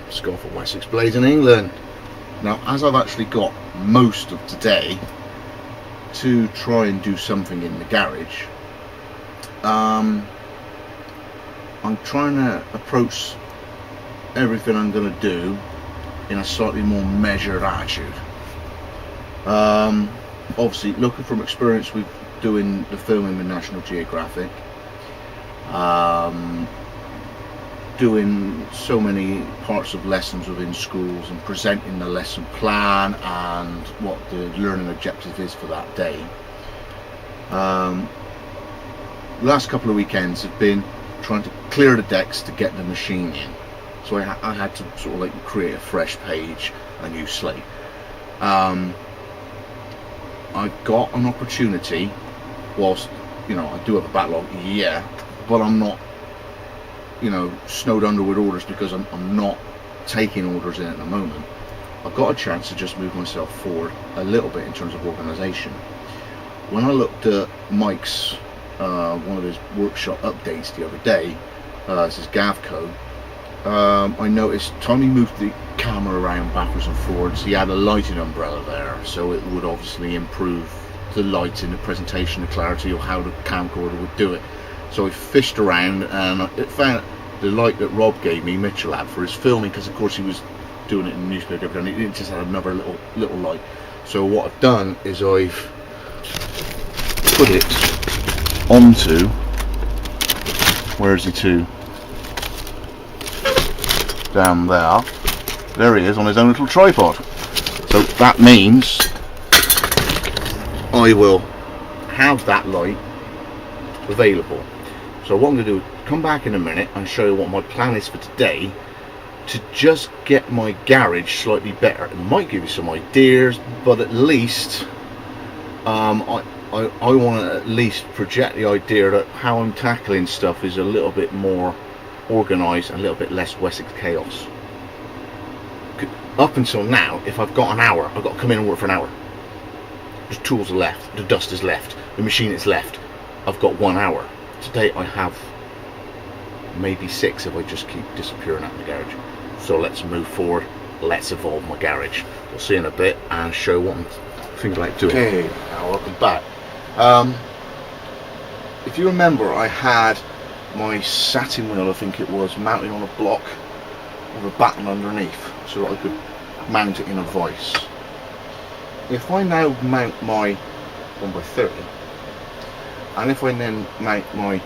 Score for Wessex Blades in England. Now, as I've actually got most of today to try and do something in the garage, I'm trying to approach everything I'm going to do in a slightly more measured attitude. Obviously, looking from experience with doing the filming with National Geographic, doing so many parts of lessons within schools and presenting the lesson plan and what the learning objective is for that day. Last couple of weekends have been trying to clear the decks to get the machine in, so I had to sort of like create a fresh page, a new slate. I got an opportunity, whilst I do have a backlog, but I'm not snowed under with orders because I'm not taking orders in at the moment. I've got a chance to just move myself forward a little bit in terms of organisation. When I looked at Mike's one of his workshop updates the other day, this is Gavco, I noticed time he moved the camera around backwards and forwards, he had a lighting umbrella there, so it would obviously improve the lighting, the presentation, the clarity of how the camcorder would do it. So I fished around and it found the light that Rob gave me, Mitchell had, for his filming, because of course he was doing it in the newspaper and it just had another little light. So what I've done is I've put it onto, where is he to? Down there. There he is on his own little tripod. So that means I will have that light available. So what I'm going to do is come back in a minute and show you what my plan is for today to just get my garage slightly better. It might give you some ideas, but at least I want to at least project the idea that how I'm tackling stuff is a little bit more organised and a little bit less Wessex chaos. Up until now, if I've got an hour, I've got to come in and work for an hour. The tools are left, the dust is left, the machine is left. I've got 1 hour. Today I have maybe 6 if I just keep disappearing out of the garage. So let's move forward, let's evolve my garage. We'll see in a bit and show what I'm thinking about doing. Okay, now welcome back. If you remember, I had my satin wheel, I think it was, mounted on a block with a batten underneath so that I could mount it in a vise. If I now mount my 1x30, and if I then mount my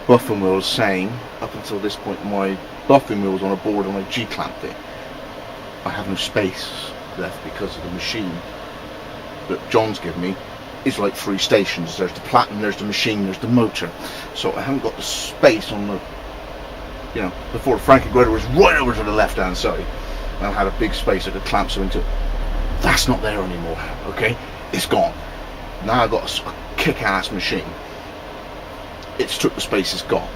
buffing wheels, saying up until this point my buffing wheel was on a board and I G-clamped it, I have no space left because of the machine that John's given me is like 3 stations. There's the platen, there's the machine, there's the motor. So I haven't got the space on the, before the Frankie grader was right over to the left hand side and I had a big space I could clamp something to. That's not there anymore, okay? It's gone. Now I've got a kick-ass machine. It's took the space it's got.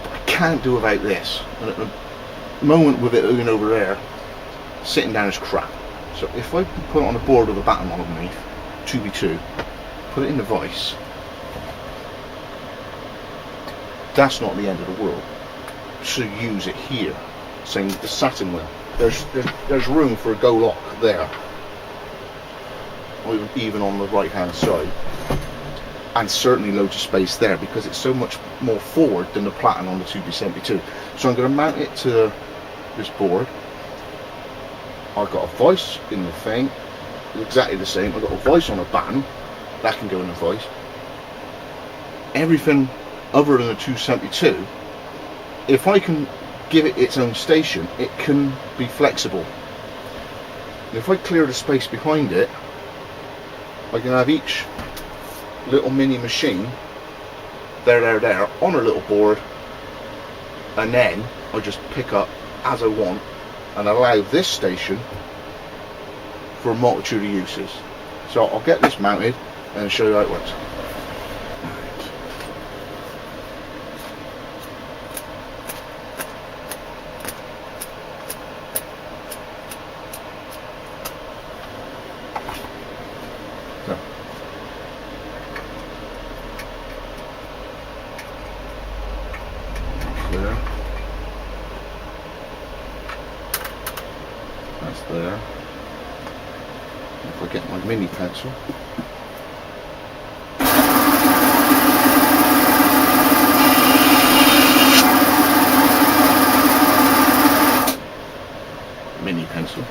But I can't do without this. And at the moment with it looking over there, sitting down is crap. So if I can put it on a board with a batten on underneath, 2x2, put it in the vise, that's not the end of the world. So use it here. Same with the satin wheel. There's room for a go lock there, even on the right hand side, and certainly loads of space there because it's so much more forward than the platen on the 2B72. So I'm going to mount it to this board. I've got a vise in the thing, exactly the same. I've got a vise on a batten, that can go in the vise. Everything other than a 272, if I can give it its own station, it can be flexible. And if I clear the space behind it, I can have each little mini machine there on a little board, and then I just pick up as I want and allow this station for a multitude of uses. So I'll get this mounted and show you how it works. there. If I get my mini pencil. Mini pencil.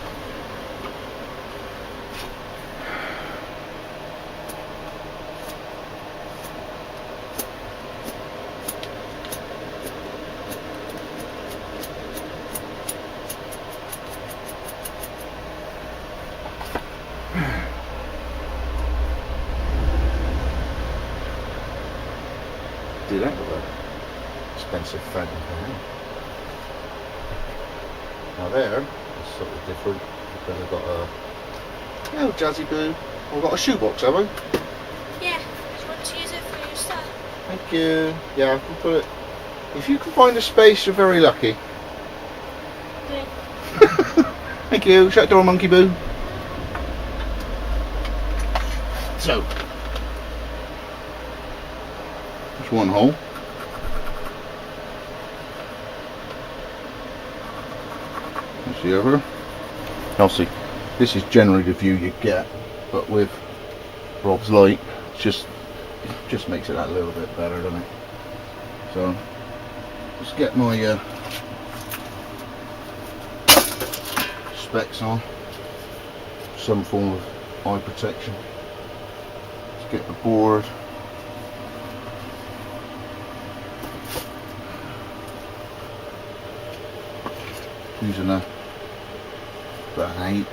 Do that with an expensive fountain pen. Now there, it's sort of different because I've got a... Oh, Jazzy Boo. I've got a shoebox, have I? Yeah, I just want to use it for your stuff. Thank you. Yeah, I can put it... If you can find a space, you're very lucky. Good. Thank you. Shut the door, Monkey Boo. So, there's one hole. There's the other. Obviously, this is generally the view you get, but with Rob's light, it just makes it that little bit better, doesn't it? So, let's get my specs on, some form of eye protection. Let's get the board. Using about an 8.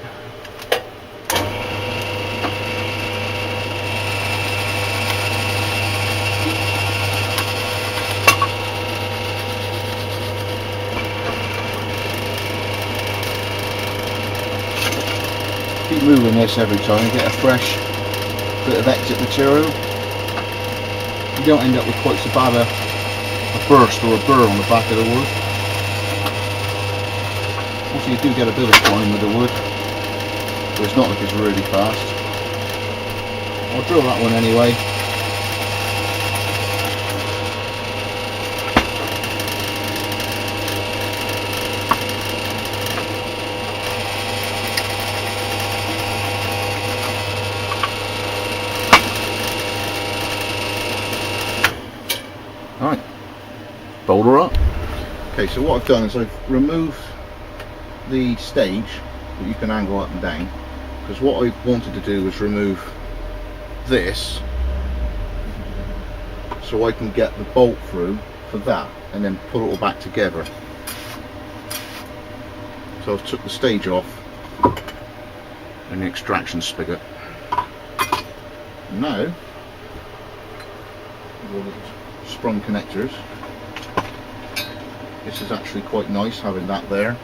Keep moving this every time and get a fresh bit of exit material. You don't end up with quite so bad a burst or a burr on the back of the wood. Also, you do get a bit of time with the wood, but it's not like it's really fast. I'll drill that one anyway. Alright, boulder up. Okay, so what I've done is I've removed the stage that you can angle up and down, because what I wanted to do was remove this so I can get the bolt through for that and then put it all back together. So I've took the stage off and the extraction spigot. Now all the sprung connectors, this is actually quite nice having that there.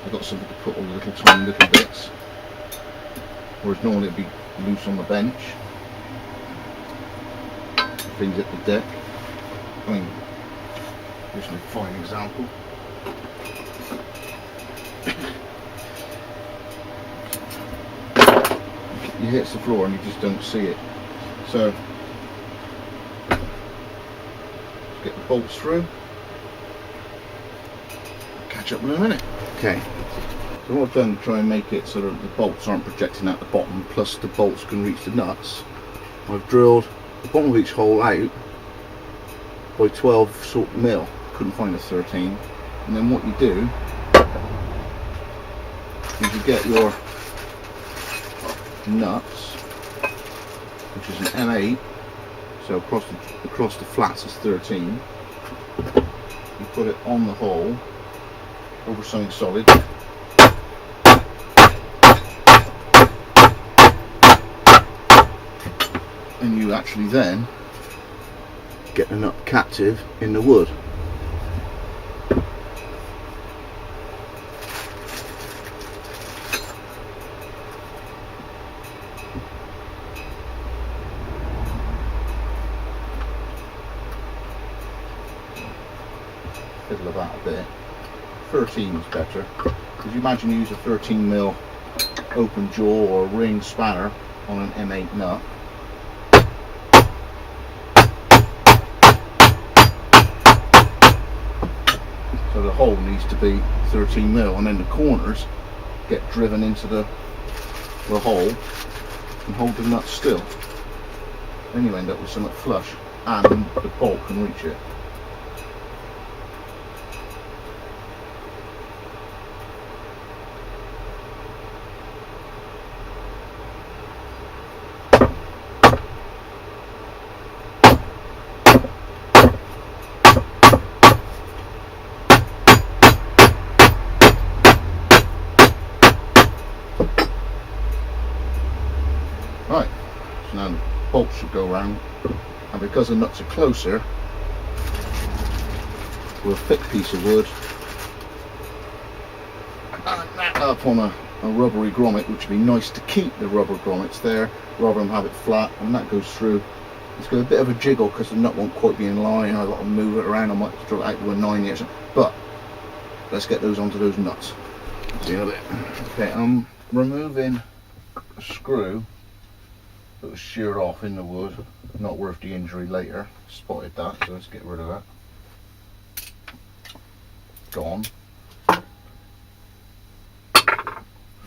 I've got something to put all the little tiny little bits, whereas normally it'd be loose on the bench. Things at the deck. I mean, here's a fine example. You hit the floor and you just don't see it. So, get the bolts through. Catch up in a minute. Okay, so what I've done to try and make it so that the bolts aren't projecting out the bottom, plus the bolts can reach the nuts, I've drilled the bottom of each hole out by 12 sort of mil. Couldn't find a 13. And then what you do is you get your nuts, which is an M8, so across the flats is 13. You put it on the hole over something solid, and you actually then get the nut captive in the wood. Fiddle about a bit. 13 is better, because you imagine you use a 13 mil open jaw or ring spanner on an M8 nut. So the hole needs to be 13 mil, and then the corners get driven into the hole and hold the nut still. Then you end up with something flush and the bolt can reach it. Right, so now the bolts should go around, and because the nuts are closer, with a thick piece of wood and that up on a rubbery grommet, which would be nice to keep the rubber grommets there rather than have it flat, and that goes through. It's got a bit of a jiggle because the nut won't quite be in line. I've got to move it around. I might have to drill it out with a 9 years, but let's get those onto those nuts. See a bit. Okay, I'm removing a screw that was sheared off in the wood, not worth the injury later. Spotted that, so let's get rid of that. Gone.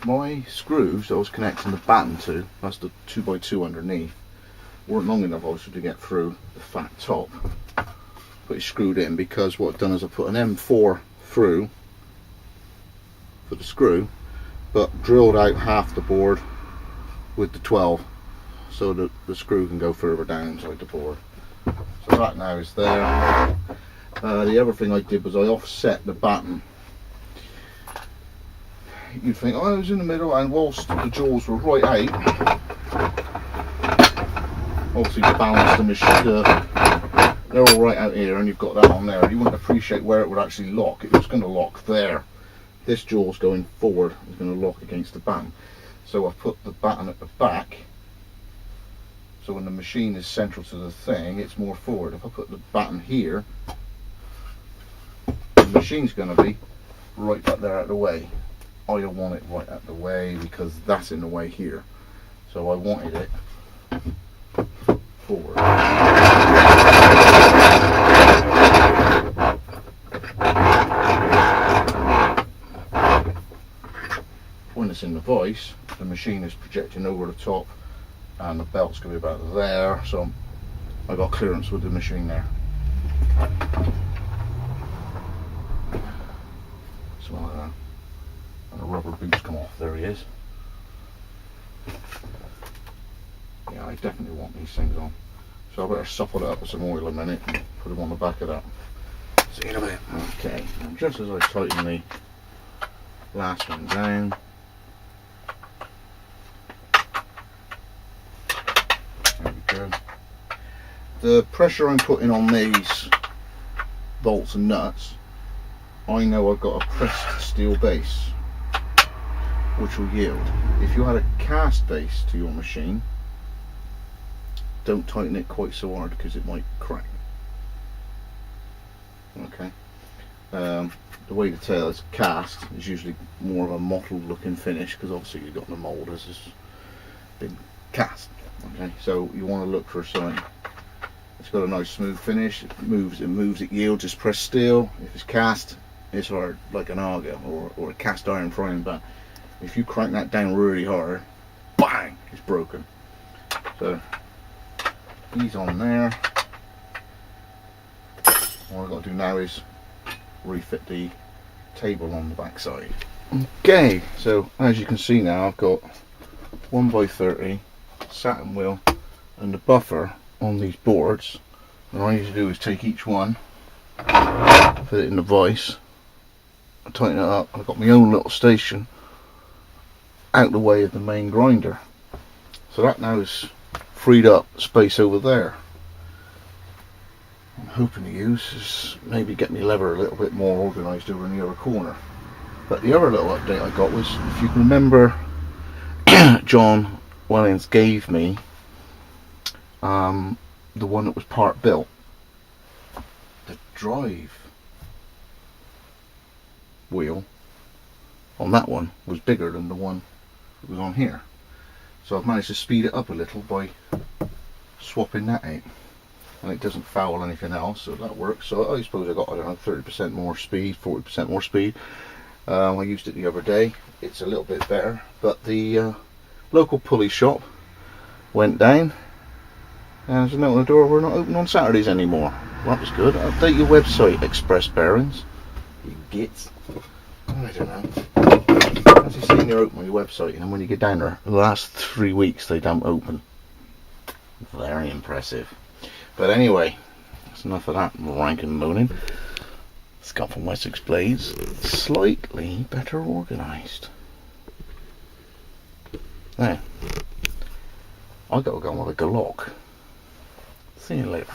My screws that I was connecting the batten to, that's the 2x2 underneath, weren't long enough obviously to get through the fat top. But it's screwed in because what I've done is I put an M4 through for the screw, but drilled out half the board with the 12. So that the screw can go further down inside the board. So that now is there. The other thing I did was I offset the batten. You'd think, oh, I was in the middle, and whilst the jaws were right out, obviously to balance the machine, they're all right out here, and you've got that on there. You wouldn't appreciate where it would actually lock. It was going to lock there. This jaw's going forward is going to lock against the batten. So I've put the batten at the back. So when the machine is central to the thing, it's more forward. If I put the batten here, the machine's going to be right back there out of the way. I don't want it right out of the way because that's in the way here. So I wanted it forward. When it's in the vise, the machine is projecting over the top, and the belt's going to be about there, so I got clearance with the machine there. Something like that. And the rubber boots come off. There he is. Yeah, I definitely want these things on. So I better supple it up with some oil a minute and put them on the back of that. See you in a bit. Okay, and just as I tighten the last one down, there we go. The pressure I'm putting on these bolts and nuts, I know I've got a pressed steel base which will yield. If you had a cast base to your machine, don't tighten it quite so hard because it might crack. Okay. The way to tell it's cast is usually more of a mottled looking finish because obviously you've got the mould as it's been cast. Okay, so you want to look for something. It's got a nice smooth finish. It moves, it yields. It's pressed steel. If it's cast, it's hard like an auger or a cast iron frying pan. If you crank that down really hard, bang, it's broken. So he's on there. All I've got to do now is refit the table on the back side. Okay, so as you can see now, I've got 1x30 satin wheel and the buffer on these boards. And all I need to do is take each one, put it in the vise, tighten it up. I've got my own little station out the way of the main grinder. So that now is freed up space over there. I'm hoping to use is maybe get my lever a little bit more organised over in the other corner. But the other little update I got was, if you can remember, John Wellings gave me the one that was part built. The drive wheel on that one was bigger than the one that was on here. So I've managed to speed it up a little by swapping that out. And it doesn't foul anything else, so that works. So I suppose I got, I don't know, 30% more speed, 40% more speed. I used it the other day. it's a little bit better. But the local pulley shop went down, and there's a note on the door, we're not open on Saturdays anymore. Well, that was good. Update your website, Express Bearings. You gits. I don't know. As you see, you're open on your website, and then when you get down there, the last 3 weeks they don't open. Very impressive. But anyway, that's enough of that rank and moaning. Scott from Wessex Blades, slightly better organised. There. I gotta go on with a Glock. See you later.